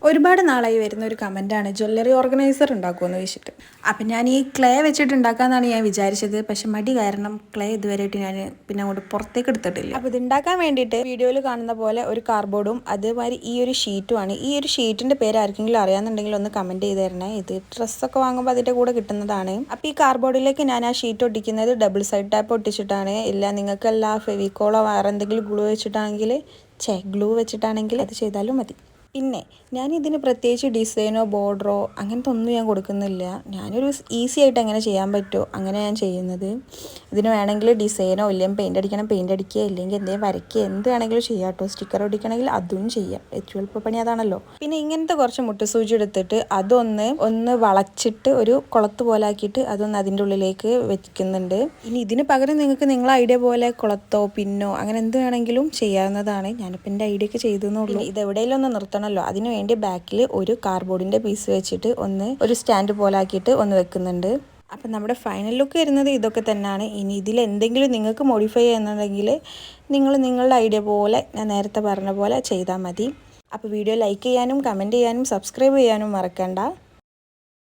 ഒരുപാട് നാളായി വരുന്ന ഒരു കമൻറ്റാണ് ജ്വല്ലറി ഓർഗനൈസർ ഉണ്ടാക്കുമെന്ന് വെച്ചിട്ട്. അപ്പം ഞാൻ ഈ ക്ലേ വെച്ചിട്ട് ഉണ്ടാക്കാമെന്നാണ് ഞാൻ വിചാരിച്ചത്. പക്ഷെ മടി കാരണം ക്ലേ ഇതുവരെയായിട്ട് ഞാൻ പിന്നെ അങ്ങോട്ട് പുറത്തേക്ക് എടുത്തിട്ടില്ല. അപ്പോൾ ഇത് ഉണ്ടാക്കാൻ വേണ്ടിയിട്ട് വീഡിയോയിൽ കാണുന്ന പോലെ ഒരു കാർഡ്ബോർഡും അതുമാതിരി ഈ ഒരു ഷീറ്റുമാണ്. ഈ ഒരു ഷീറ്റിൻ്റെ പേര് ആർക്കെങ്കിലും അറിയാമെന്നുണ്ടെങ്കിൽ ഒന്ന് കമൻറ്റ് ചെയ്ത് തരണേ. ഇത് ഡ്രസ്സൊക്കെ വാങ്ങുമ്പോൾ അതിൻ്റെ കൂടെ കിട്ടുന്നതാണ്. അപ്പോൾ ഈ കാർഡ്ബോർഡിലേക്ക് ഞാൻ ആ ഷീറ്റ് ഒട്ടിക്കുന്നത് ഡബിൾ സൈഡ് ടാപ്പ് ഒട്ടിച്ചിട്ടാണ്. ഇല്ല നിങ്ങൾക്കല്ല ഫെവിക്കോളോ വേറെ എന്തെങ്കിലും ഗ്ലൂ വെച്ചിട്ടാണെങ്കിൽ ഗ്ലൂ വെച്ചിട്ടാണെങ്കിൽ അത് ചെയ്താലും മതി. പിന്നെ ഞാനിതിന് പ്രത്യേകിച്ച് ഡിസൈനോ ബോർഡറോ അങ്ങനത്തെ ഒന്നും ഞാൻ കൊടുക്കുന്നില്ല. ഞാനൊരു ഈസി ആയിട്ട് എങ്ങനെ ചെയ്യാൻ പറ്റുമോ അങ്ങനെ ഞാൻ ചെയ്യുന്നത്. ഇതിന് വേണമെങ്കിൽ ഡിസൈനോ ഇല്ലെങ്കിൽ പെയിൻ്റ് അടിക്കണം പെയിൻ്റ് അടിക്കുക, ഇല്ലെങ്കിൽ എന്തെങ്കിലും വരയ്ക്കുക, എന്ത് വേണമെങ്കിലും ചെയ്യാം കേട്ടോ. സ്റ്റിക്കർ ഒട്ടിക്കണമെങ്കിൽ അതും ചെയ്യാം. ഏറ്റവും എളുപ്പപ്പണി അതാണല്ലോ. പിന്നെ ഇങ്ങനത്തെ കുറച്ച് മുട്ടുസൂചി എടുത്തിട്ട് അതൊന്ന് വളച്ചിട്ട് ഒരു കുളത്ത് പോലെ ആക്കിയിട്ട് അതൊന്ന് അതിൻ്റെ ഉള്ളിലേക്ക് വെക്കുന്നുണ്ട്. ഇനി ഇതിന് പകരം നിങ്ങൾക്ക് നിങ്ങളെ ഐഡിയ പോലെ കുളത്തോ പിന്നോ അങ്ങനെ എന്ത് വേണമെങ്കിലും ചെയ്യാവുന്നതാണ്. ഞാനിപ്പോൾ എൻ്റെ ഐഡിയ ഒക്കെ ചെയ്തെന്നുള്ളൂ. ഇത് എവിടെയെങ്കിലും ഒന്ന് നിർത്തണം. അതിനു വേണ്ടി ബാക്കിൽ ഒരു കാർഡ്ബോർഡിൻ്റെ പീസ് വെച്ചിട്ട് ഒരു സ്റ്റാൻഡ് പോലെ ആക്കിയിട്ട് ഒന്ന് വെക്കുന്നുണ്ട്. അപ്പം നമ്മുടെ ഫൈനൽ ലുക്ക് വരുന്നത് ഇതൊക്കെ തന്നെയാണ്. ഇനി ഇതിൽ എന്തെങ്കിലും നിങ്ങൾക്ക് മോഡിഫൈ ചെയ്യുന്നുണ്ടെങ്കിൽ നിങ്ങളുടെ ഐഡിയ പോലെ ഞാൻ നേരത്തെ പറഞ്ഞ പോലെ ചെയ്താൽ മതി. അപ്പോൾ വീഡിയോ ലൈക്ക് ചെയ്യാനും കമൻറ്റ് ചെയ്യാനും സബ്സ്ക്രൈബ് ചെയ്യാനും മറക്കണ്ട.